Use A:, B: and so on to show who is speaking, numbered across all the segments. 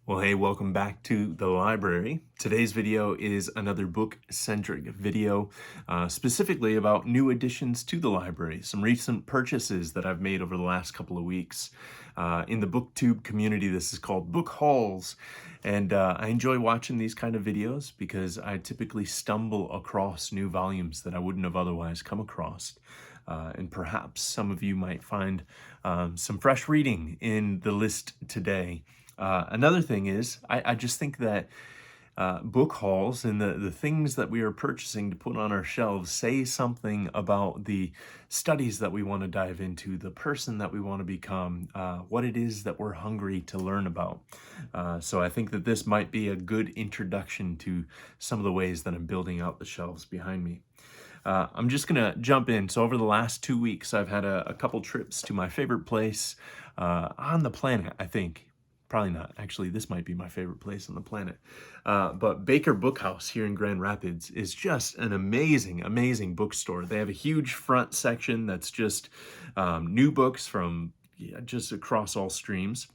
A: Well, hey, welcome back to the library. Today's video is another book-centric video, specifically about new additions to the library, some recent purchases that I've made over the last couple of weeks. In the BookTube community, this is called book hauls, and I enjoy watching these kind of videos because I typically stumble across new volumes that I wouldn't have otherwise come across. And perhaps some of you might find some fresh reading in the list today. Another thing is, I just think that book hauls and the things that we are purchasing to put on our shelves say something about the studies that we want to dive into, the person that we want to become, what it is that we're hungry to learn about. So I think that this might be a good introduction to some of the ways that I'm building out the shelves behind me. I'm just gonna jump in. So over the last 2 weeks, I've had a couple trips to my favorite place on the planet, I think. Probably not. Actually, this might be my favorite place on the planet. But Baker Bookhouse here in Grand Rapids is just an amazing, amazing bookstore. They have a huge front section that's just new books from just across all streams.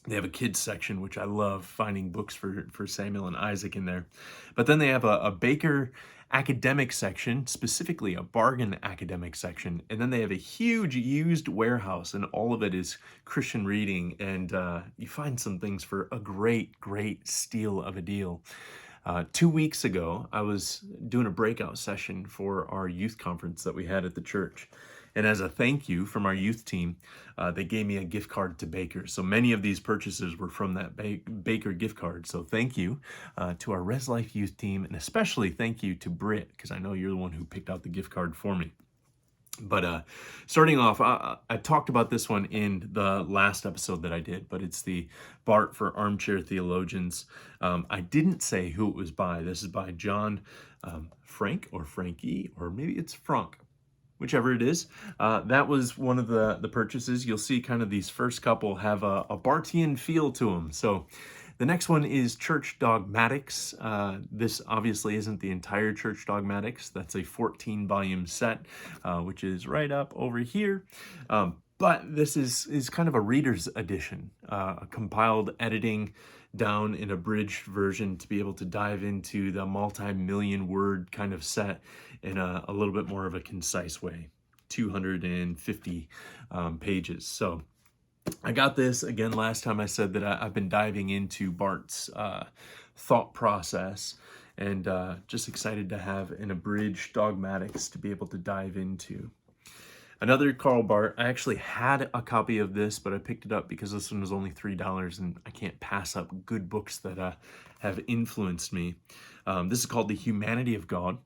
A: They have a kids section, which I love, finding books for Samuel and Isaac in there. But then they have a Baker academic section, specifically a bargain academic section. And then they have a huge used warehouse, and all of it is Christian reading. And you find some things for a great, great steal of a deal. 2 weeks ago, I was doing a breakout session for our youth conference that we had at the church. And as a thank you from our youth team, they gave me a gift card to Baker. So many of these purchases were from that Baker gift card. So thank you to our Res Life youth team, and especially thank you to Britt, because I know you're the one who picked out the gift card for me. But starting off, I talked about this one in the last episode that I did, but it's the Bart for Armchair Theologians. I didn't say who it was by. This is by John Frank or Frankie, or maybe it's Frank, whichever it is. That was one of the purchases. You'll see kind of these first couple have a Bartian feel to them. So the next one is Church Dogmatics. This obviously isn't the entire Church Dogmatics. That's a 14-volume set, which is right up over here. But this is kind of a reader's edition, a compiled editing down in a abridged version to be able to dive into the multi-million word kind of set in a little bit more of a concise way, 250 pages. So I got this, again, last time I said that I've been diving into Bart's thought process, and just excited to have an abridged dogmatics to be able to dive into. Another Karl Barth, I actually had a copy of this, but I picked it up because this one was only $3, and I can't pass up good books that have influenced me. This is called The Humanity of God,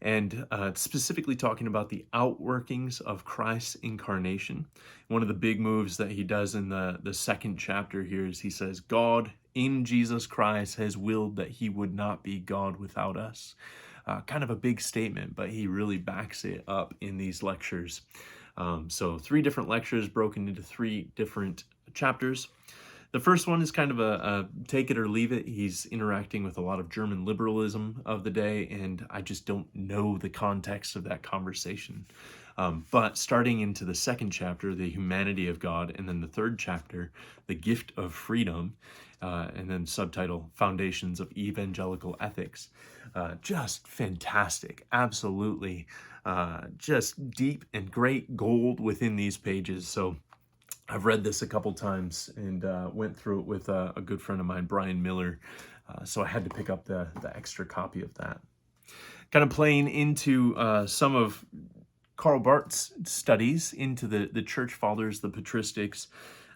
A: and it's specifically talking about the outworkings of Christ's incarnation. One of the big moves that he does in the second chapter here is he says, God in Jesus Christ has willed that he would not be God without us. Kind of a big statement, but he really backs it up in these lectures. So 3 different lectures broken into 3 different chapters. The first one is kind of a take it or leave it. He's interacting with a lot of German liberalism of the day, and I just don't know the context of that conversation. But starting into the second chapter, the humanity of God, and then the third chapter, the gift of freedom, and then subtitle, Foundations of Evangelical Ethics. Just fantastic, absolutely, just deep and great gold within these pages. So I've read this a couple times and went through it with a good friend of mine, Brian Miller. So I had to pick up the extra copy of that. Kind of playing into some of Karl Barth's studies into the church fathers, the patristics.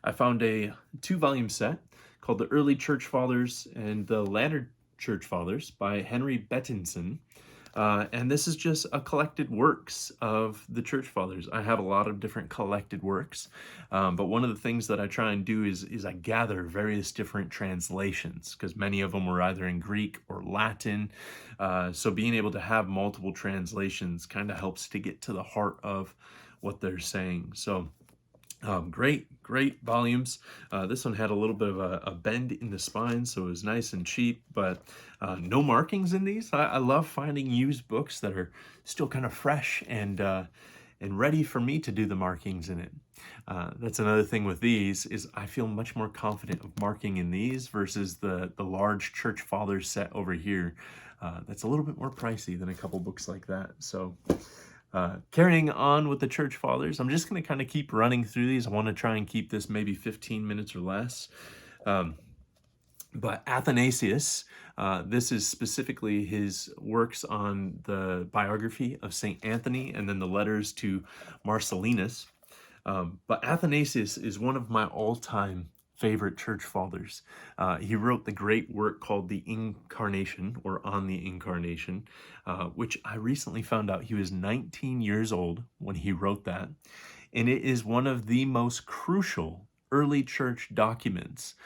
A: I found a 2-volume set called The Early Church Fathers and the Latter Church Fathers by Henry Bettinson. And this is just a collected works of the church fathers. I have a lot of different collected works, but one of the things that I try and do is I gather various different translations, because many of them were either in Greek or Latin. So being able to have multiple translations kind of helps to get to the heart of what they're saying. So great volumes. This one had a little bit of a bend in the spine, so it was nice and cheap, but no markings in these. I love finding used books that are still kind of fresh and and ready for me to do the markings in it. That's another thing with these is I feel much more confident of marking in these versus the large church fathers set over here. That's a little bit more pricey than a couple books like that. So carrying on with the church fathers, I'm just going to kind of keep running through these. I want to try and keep this maybe 15 minutes or less. But Athanasius, this is specifically his works on the biography of St. Anthony and then the letters to Marcellinus. But Athanasius is one of my all-time favorite church fathers. He wrote the great work called The Incarnation, or On the Incarnation, which I recently found out he was 19 years old when he wrote that. And it is one of the most crucial early church documents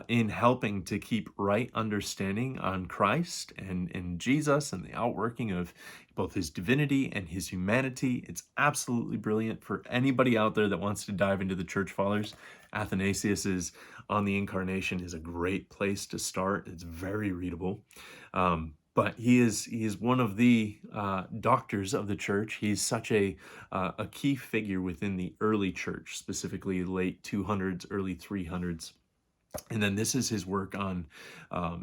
A: in helping to keep right understanding on Christ and Jesus and the outworking of both his divinity and his humanity. It's absolutely brilliant for anybody out there that wants to dive into the church fathers. Athanasius's On the Incarnation is a great place to start. It's very readable. But he is one of the doctors of the church. He's such a key figure within the early church, specifically late 200s, early 300s. And then this is his work on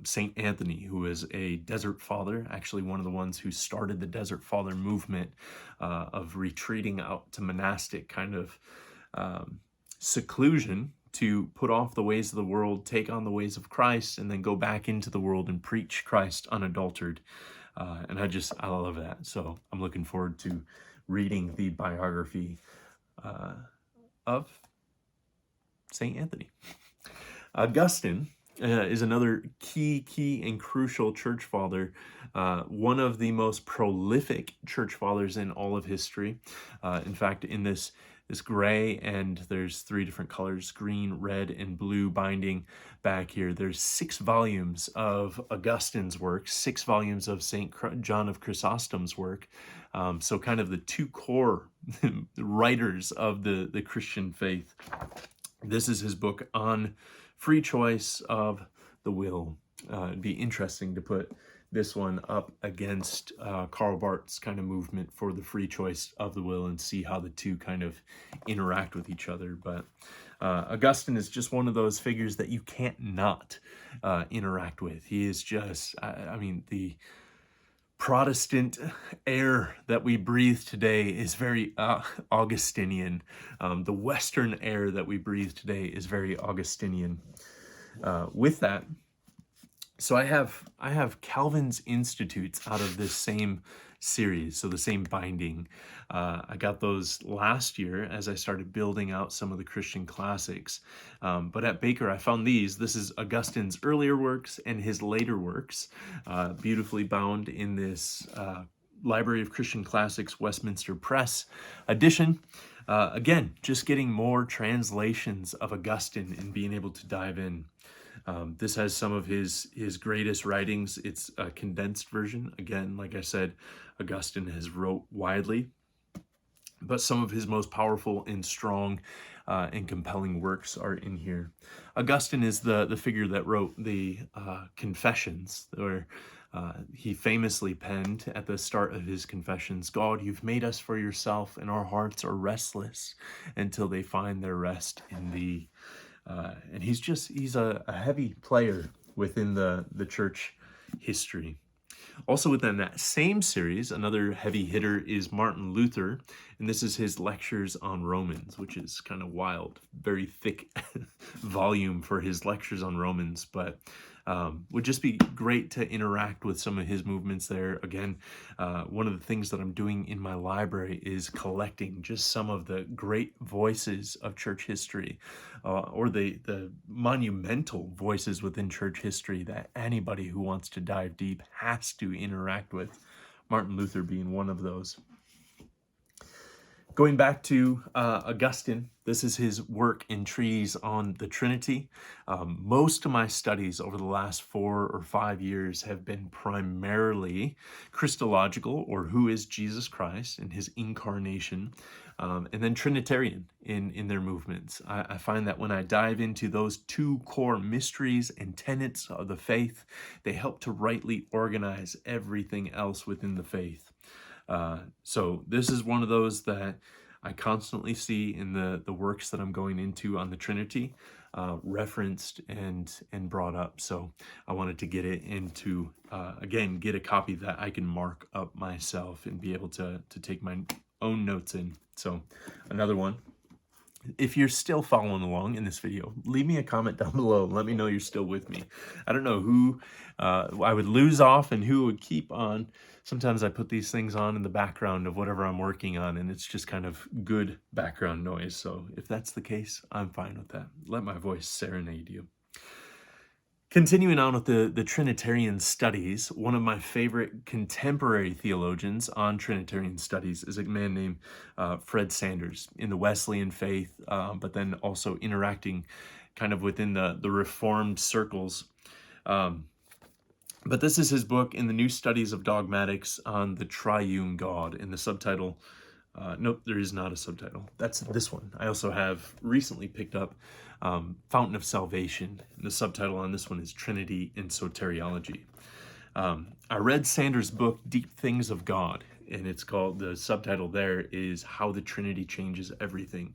A: St. Anthony, who is a desert father, actually one of the ones who started the desert father movement of retreating out to monastic kind of seclusion to put off the ways of the world, take on the ways of Christ, and then go back into the world and preach Christ unadulterated. And I love that. So I'm looking forward to reading the biography of St. Anthony. Augustine is another key and crucial church father, one of the most prolific church fathers in all of history. In fact, in this gray, and there's 3 different colors, green, red, and blue binding back here. There's 6 volumes of Augustine's work, 6 volumes of St. John of Chrysostom's work. So kind of the 2 core writers of the Christian faith. This is his book on free choice of the will. It'd be interesting to put this one up against Karl Barth's kind of movement for the free choice of the will and see how the two kind of interact with each other. But Augustine is just one of those figures that you can't not interact with. He is just, I mean, the Protestant air that we breathe today is very Augustinian. The Western air that we breathe today is very Augustinian. With that, so I have Calvin's Institutes out of this same series, so the same binding. I got those last year as I started building out some of the Christian classics. But at Baker, I found these. This is Augustine's earlier works and his later works, beautifully bound in this Library of Christian Classics Westminster Press edition. Again, just getting more translations of Augustine and being able to dive in. This has some of his greatest writings. It's a condensed version. Again, like I said, Augustine has wrote widely, but some of his most powerful and strong and compelling works are in here. Augustine is the figure that wrote the Confessions, where he famously penned at the start of his Confessions, "God, you've made us for yourself, and our hearts are restless until they find their rest in thee." And he's a heavy player within the church history. Also within that same series, another heavy hitter is Martin Luther, and this is his Lectures on Romans, which is kind of wild, very thick volume for his Lectures on Romans, but would just be great to interact with some of his movements there. Again, one of the things that I'm doing in my library is collecting just some of the great voices of church history, or the monumental voices within church history that anybody who wants to dive deep has to interact with, Martin Luther being one of those. Going back to Augustine, this is his work in treatise on the Trinity. Most of my studies over the last 4 or 5 years have been primarily Christological, or who is Jesus Christ and his incarnation, and then Trinitarian in their movements. I find that when I dive into those 2 core mysteries and tenets of the faith, they help to rightly organize everything else within the faith. So this is one of those that I constantly see in the works that I'm going into on the Trinity, referenced and brought up. So I wanted to get it into, again, get a copy that I can mark up myself and be able to take my own notes in. So another one. If you're still following along in this video, leave me a comment down below. Let me know you're still with me. I don't know who I would lose off and who would keep on. Sometimes I put these things on in the background of whatever I'm working on, and it's just kind of good background noise. So if that's the case, I'm fine with that. Let my voice serenade you. Continuing on with the Trinitarian studies, one of my favorite contemporary theologians on Trinitarian studies is a man named Fred Sanders in the Wesleyan faith, but then also interacting kind of within the Reformed circles. But this is his book, In the New Studies of Dogmatics on the Triune God, in the subtitle. Nope, there is not a subtitle. That's this one. I also have recently picked up Fountain of Salvation. And the subtitle on this one is Trinity and Soteriology. I read Sanders' book, Deep Things of God, and it's called, the subtitle there is How the Trinity Changes Everything.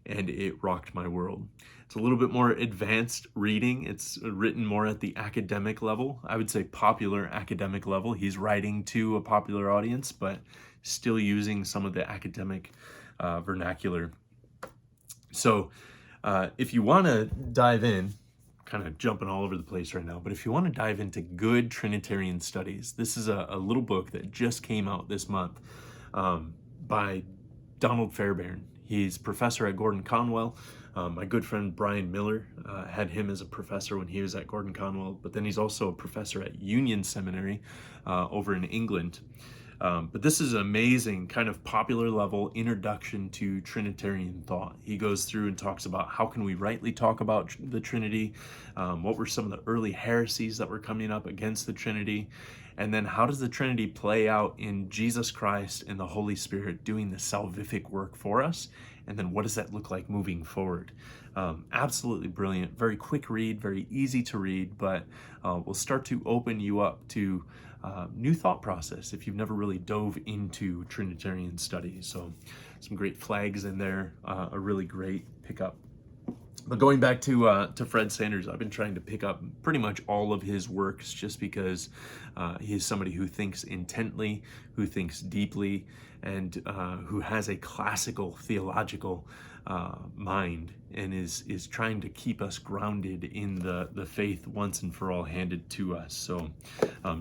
A: And it rocked my world. It's a little bit more advanced reading. It's written more at the academic level. I would say popular academic level. He's writing to a popular audience, but still using some of the academic vernacular. So if you want to dive in, kind of jumping all over the place right now, but if you want to dive into good Trinitarian studies, this is a little book that just came out this month by Donald Fairbairn. He's professor at Gordon Conwell. My good friend Brian Miller had him as a professor when he was at Gordon Conwell, but then he's also a professor at Union Seminary over in England. But this is an amazing kind of popular level introduction to Trinitarian thought. He goes through and talks about how can we rightly talk about the Trinity, what were some of the early heresies that were coming up against the Trinity, and then how does the Trinity play out in Jesus Christ and the Holy Spirit doing the salvific work for us, and then what does that look like moving forward? Absolutely brilliant, very quick read, very easy to read, but will start to open you up to new thought process if you've never really dove into Trinitarian studies. So some great flags in there, a really great pickup. But going back to Fred Sanders, I've been trying to pick up pretty much all of his works just because he is somebody who thinks intently, who thinks deeply, and who has a classical theological mind and is trying to keep us grounded in the faith once and for all handed to us. So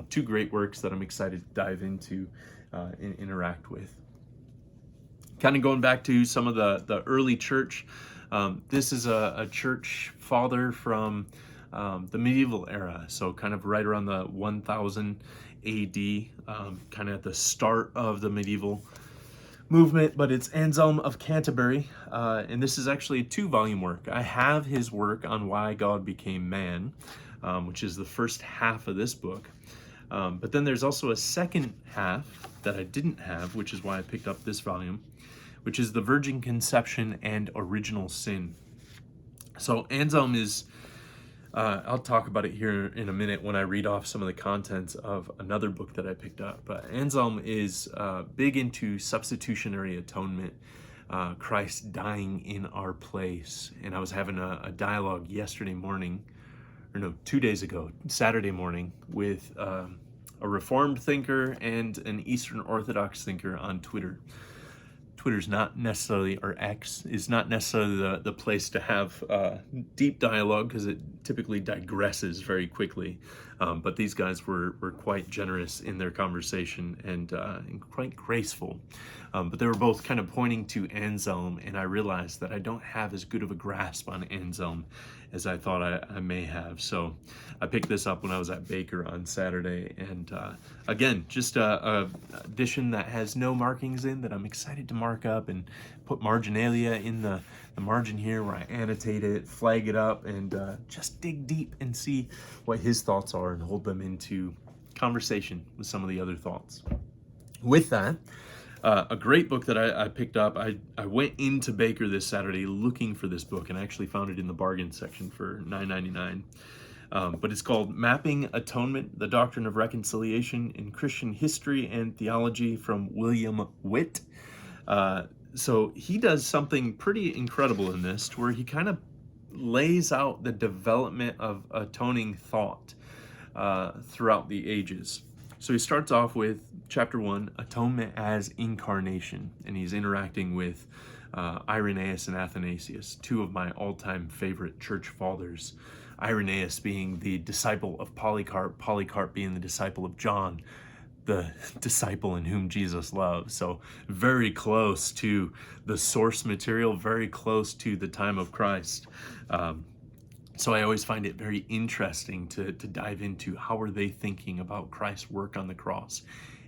A: two great works that I'm excited to dive into and interact with. Kind of going back to some of the early church, this is a church father from the medieval era, so kind of right around the 1000 AD, kind of at the start of the medieval movement, but it's Anselm of Canterbury, and this is actually a 2-volume work. I have his work on Why God Became Man, which is the first half of this book, but then there's also a second half that I didn't have, which is why I picked up this volume, which is the Virgin Conception and Original Sin. So Anselm is, I'll talk about it here in a minute when I read off some of the contents of another book that I picked up, but Anselm is big into substitutionary atonement, Christ dying in our place. And I was having a dialogue yesterday morning, or no, 2 days ago, Saturday morning, with a Reformed thinker and an Eastern Orthodox thinker on Twitter. Twitter's not necessarily, or X, is not necessarily the place to have deep dialogue because it typically digresses very quickly. But these guys were quite generous in their conversation and quite graceful. But they were both kind of pointing to Anselm, and I realized that I don't have as good of a grasp on Anselm as I thought I may have. So I picked this up when I was at Baker on Saturday, and again, just a edition that has no markings in that I'm excited to mark up and put marginalia in the margin here where I annotate it, flag it up, and just dig deep and see what his thoughts are and hold them into conversation with some of the other thoughts. With that, a great book that I picked up, I went into Baker this Saturday looking for this book and I actually found it in the bargain section for $9.99. But it's called Mapping Atonement, the Doctrine of Reconciliation in Christian History and Theology from William Witt. So he does something pretty incredible in this, to where he kind of lays out the development of atoning thought throughout the ages. So he starts off with chapter 1, Atonement as Incarnation, and he's interacting with Irenaeus and Athanasius, two of my all-time favorite church fathers. Irenaeus being the disciple of Polycarp, Polycarp being the disciple of John, the disciple in whom Jesus loves. So very close to the source material, very close to the time of Christ. So I always find it very interesting to dive into how are they thinking about Christ's work on the cross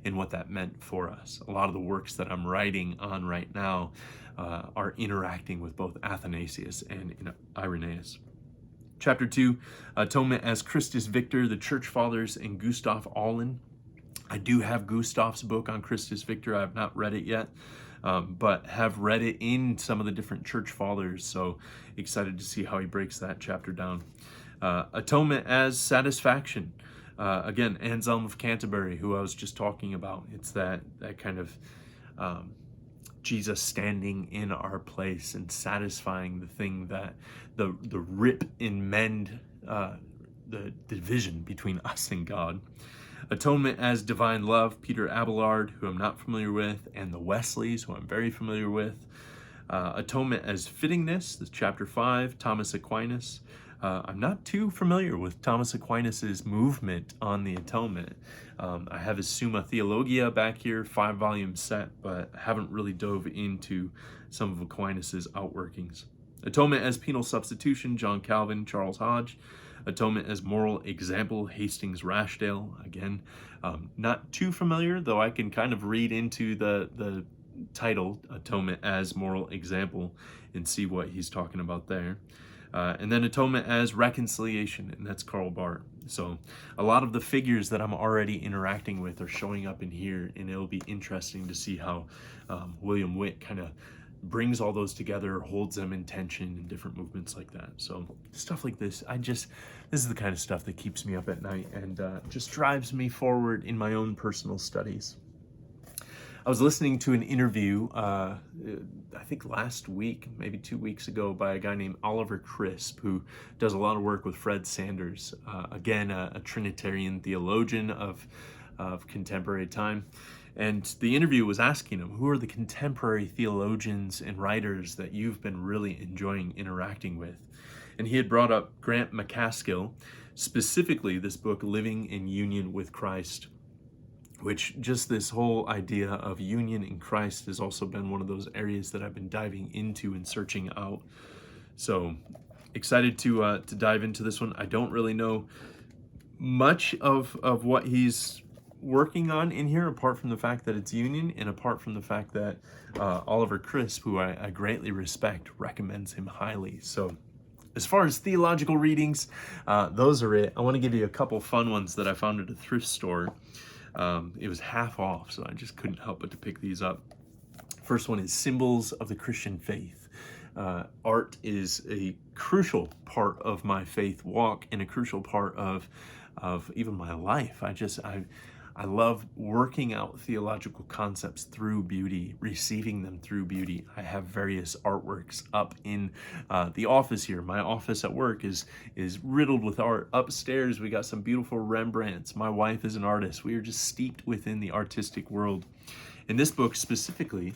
A: and what that meant for us. A lot of the works that I'm writing on right now are interacting with both Athanasius and Irenaeus. Chapter 2, Atonement as Christus Victor, the Church Fathers, and Gustav Aulin. I do have Gustav's book on Christus Victor. I have not read it yet, but have read it in some of the different church fathers. So excited to see how he breaks that chapter down. Atonement as Satisfaction. Again, Anselm of Canterbury, who I was just talking about. It's that kind of Jesus standing in our place and satisfying the thing that the rip and mend the division between us and God. Atonement as Divine Love, Peter Abelard, who I'm not familiar with, and the Wesleys, who I'm very familiar with. Atonement as Fittingness, this chapter 5, Thomas Aquinas. I'm not too familiar with Thomas Aquinas' movement on the atonement. I have his Summa Theologia back here, 5-volume set, but haven't really dove into some of Aquinas' outworkings. Atonement as Penal Substitution, John Calvin, Charles Hodge. Atonement as Moral Example, Hastings Rashdale. Again, not too familiar, though I can kind of read into the title, Atonement as Moral Example, and see what he's talking about there. And then Atonement as Reconciliation, and that's Karl Barth. So a lot of the figures that I'm already interacting with are showing up in here, and it'll be interesting to see how William Witt kind of brings all those together, holds them in tension, and different movements like that. So stuff like this, this is the kind of stuff that keeps me up at night and just drives me forward in my own personal studies. I was listening to an interview, I think last week, maybe 2 weeks ago, by a guy named Oliver Crisp, who does a lot of work with Fred Sanders. Again, a Trinitarian theologian of contemporary time. And the interview was asking him, who are the contemporary theologians and writers that you've been really enjoying interacting with? And he had brought up Grant McCaskill, specifically this book, Living in Union with Christ, which just this whole idea of union in Christ has also been one of those areas that I've been diving into and searching out. So excited to dive into this one. I don't really know much of what he's working on in here, apart from the fact that it's union, and apart from the fact that Oliver Crisp, who I greatly respect, recommends him highly. So as far as theological readings, those are it. I want to give you a couple fun ones that I found at a thrift store. It was half off, so I just couldn't help but to pick these up. First one is Symbols of the Christian Faith. Art is a crucial part of my faith walk and a crucial part of even my life. I love working out theological concepts through beauty, receiving them through beauty. I have various artworks up in the office here. My office at work is riddled with art. Upstairs, we got some beautiful Rembrandts. My wife is an artist. We are just steeped within the artistic world. And this book specifically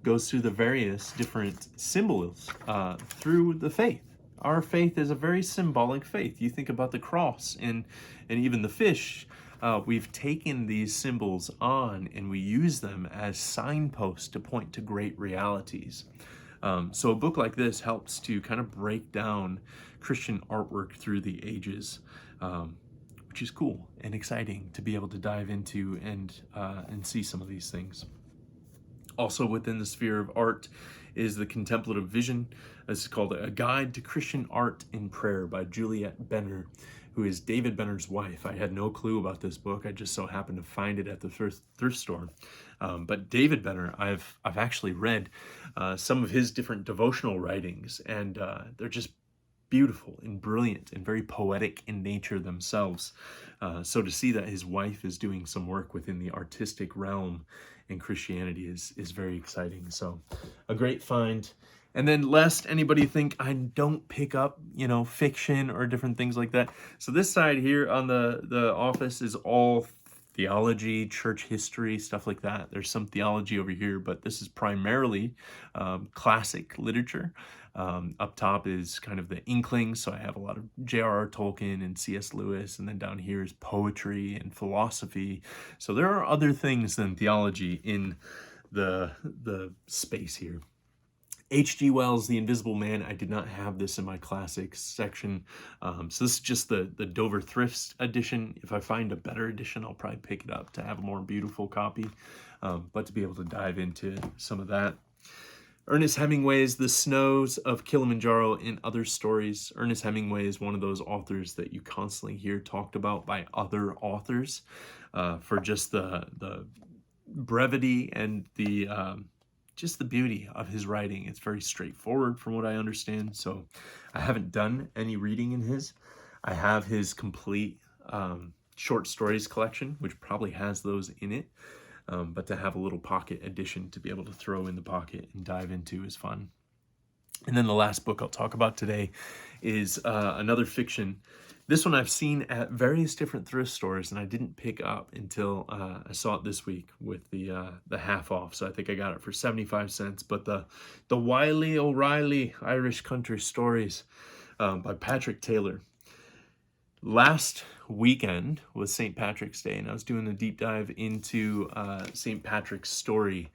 A: goes through the various different symbols through the faith. Our faith is a very symbolic faith. You think about the cross and even the fish. We've taken these symbols on and we use them as signposts to point to great realities. So a book like this helps to kind of break down Christian artwork through the ages, which is cool and exciting to be able to dive into and see some of these things. Also within the sphere of art is The Contemplative Vision. This is called A Guide to Christian Art in Prayer by Juliet Benner, who is David Benner's wife. I had no clue about this book. I just so happened to find it at the thrift store. But David Benner, I've actually read some of his different devotional writings, and they're just beautiful and brilliant and very poetic in nature themselves. So to see that his wife is doing some work within the artistic realm in Christianity is very exciting. So a great find. And then lest anybody think I don't pick up, fiction or different things like that. So this side here on the office is all theology, church history, stuff like that. There's some theology over here, but this is primarily classic literature. Up top is kind of the Inklings, so I have a lot of J.R.R. Tolkien and C.S. Lewis, and then down here is poetry and philosophy. So there are other things than theology in the space here. H.G. Wells' The Invisible Man, I did not have this in my classics section. So this is just the Dover Thrifts edition. If I find a better edition, I'll probably pick it up to have a more beautiful copy, but to be able to dive into some of that. Ernest Hemingway's The Snows of Kilimanjaro and Other Stories. Ernest Hemingway is one of those authors that you constantly hear talked about by other authors for just the brevity and the just the beauty of his writing. It's very straightforward from what I understand. So I haven't done any reading in his. I have his complete short stories collection, which probably has those in it. But to have a little pocket edition to be able to throw in the pocket and dive into is fun. And then the last book I'll talk about today is another fiction. This one I've seen at various different thrift stores, and I didn't pick up until I saw it this week with the half off. So I think I got it for 75 cents. But the Wiley O'Reilly Irish Country Stories by Patrick Taylor. Last weekend was St. Patrick's Day, and I was doing a deep dive into St. Patrick's story,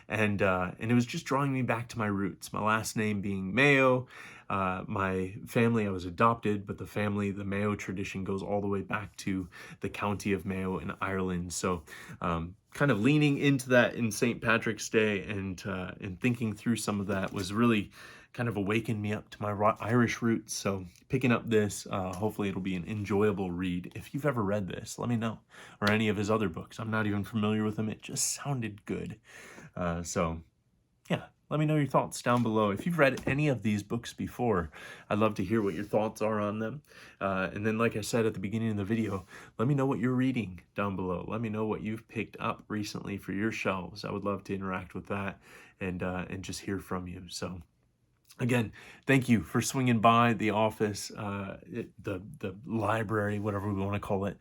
A: and it was just drawing me back to my roots. My last name being Mayo. My family, I was adopted, but the Mayo tradition goes all the way back to the county of Mayo in Ireland. So kind of leaning into that in St. Patrick's Day and thinking through some of that was really kind of awakened me up to my Irish roots. So picking up this, hopefully it'll be an enjoyable read. If you've ever read this, let me know. Or any of his other books. I'm not even familiar with them. It just sounded good. So yeah, let me know your thoughts down below. If you've read any of these books before, I'd love to hear what your thoughts are on them. And then, like I said at the beginning of the video, let me know what you're reading down below. Let me know what you've picked up recently for your shelves. I would love to interact with that and just hear from you. So again, thank you for swinging by the office, the library, whatever we want to call it.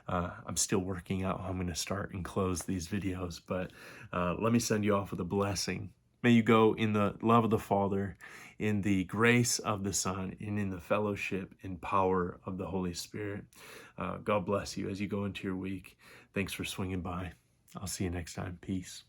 A: I'm still working out how I'm going to start and close these videos, but let me send you off with a blessing. May you go in the love of the Father, in the grace of the Son, and in the fellowship and power of the Holy Spirit. God bless you as you go into your week. Thanks for swinging by. I'll see you next time. Peace.